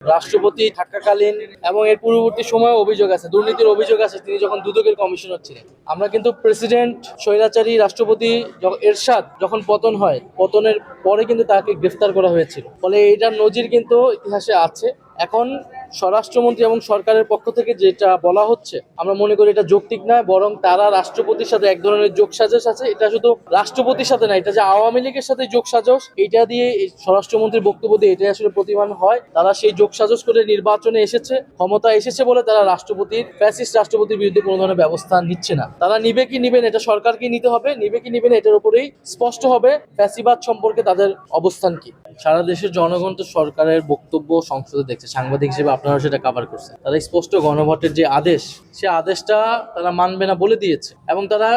রাষ্ট্রপতি থাকাকালীন এবং এর পূর্ববর্তী সময়ে অভিযোগ আছে, দুর্নীতির অভিযোগ আছে তিনি যখন দুদকের কমিশনার ছিলেন। আমরা কিন্তু প্রেসিডেন্ট স্বৈরাচারী রাষ্ট্রপতি এরশাদ যখন পতন হয়, পতনের পরে কিন্তু তাকে গ্রেফতার করা হয়েছিল। ফলে এটার নজির কিন্তু ইতিহাসে আছে। এখন স্বরাষ্ট্রমন্ত্রী এবং সরকারের পক্ষ থেকে যেটা বলা হচ্ছে, আমরা মনে করি এটা যৌক্তিক নয়, বরং তারা রাষ্ট্রপতির সাথে এক ধরনের যোগসাজশ আছে। এটা শুধু রাষ্ট্রপতির সাথে না, এটা যে আওয়ামী লীগের সাথে যোগসাজশ, এটা দিয়ে স্বরাষ্ট্রমন্ত্রীর বক্তব্য দিয়ে এটাই আসলে প্রতিমান হয়। তারা সেই যোগসাজশ করে নির্বাচনে এসেছে, ক্ষমতা এসেছে বলে তারা ফ্যাসিস্ট রাষ্ট্রপতির বিরুদ্ধে কোনো ধরনের ব্যবস্থা নিচ্ছে না। তারা নিবে কি নিবেন এটা সরকারকে নিতে হবে, নিবে কি নিবেন এটার উপরেই স্পষ্ট হবে ফ্যাসিবাদ সম্পর্কে তাদের অবস্থান কি। সারা দেশের জনগণ তো সরকারের বক্তব্য সংসদে দেখছে, সাংবাদিক হিসেবে আপনারা সেটা কভার করছেন। তারা স্পষ্ট গণভোটের যে আদেশ, সে আদেশটা তারা মানবে না বলে দিয়েছে, এবং তারা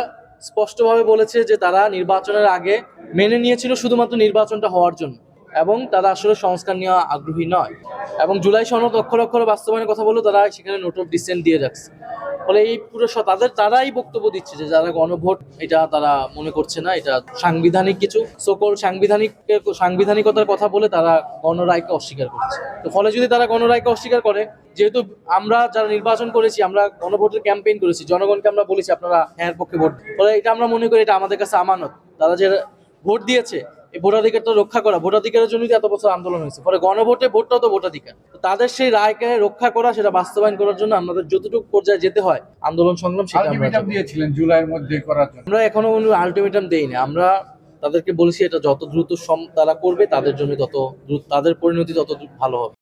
স্পষ্টভাবে বলেছে যে তারা নির্বাচনের আগে মেনে নিয়েছিল শুধুমাত্র নির্বাচনটা হওয়ার জন্য, এবং তারা আসলে সংস্কার নিয়ে আগ্রহী নয়। এবং জুলাই সনদ অক্ষরে অক্ষরে বাস্তবায়নের কথা বলেও তারা সেখানে নোট অফ ডিসেন্ট দিয়ে রাখছে। ফলে এই পুরো তারাই বক্তব্য দিচ্ছে যে যারা গণভোট এটা তারা মনে করছে না, এটা সাংবিধানিক কিছু সকল সাংবিধানিকতার কথা বলে তারা গণরায়কে অস্বীকার করছে। তো ফলে যদি তারা গণরায়কে অস্বীকার করে, যেহেতু আমরা যারা নির্বাচন করেছি, আমরা গণভোটের ক্যাম্পেইন করেছি, জনগণকে আমরা বলেছি আপনারা হ্যাঁ পক্ষে ভোট, ফলে এটা আমরা মনে করি এটা আমাদের কাছে আমানত। তারা যে ভোট দিয়েছে, এই ভোটাধিকারটা রক্ষা করা, ভোটাধিকারের জন্য এত বছর আন্দোলন হয়েছে। ফলে গণভোটে ভোটটাও তো ভোটাধিকার। তাদের সেই রায়কে রক্ষা করা, সেটা বাস্তবায়ন করার জন্য আমাদের যতটুকু পর্যায়ে যেতে হয় আন্দোলন সংগ্রাম, সেটা আমরা দিয়েছিলেন জুলাইয়ের মধ্যে করার জন্য। আমরা এখনো কোনো আলটিমেটাম দেইনি। আমরা তাদেরকে বলেছি এটা যত দ্রুত তারা করবে তাদের জন্য তত দ্রুত, তাদের পরিণতি তত ভালো হবে।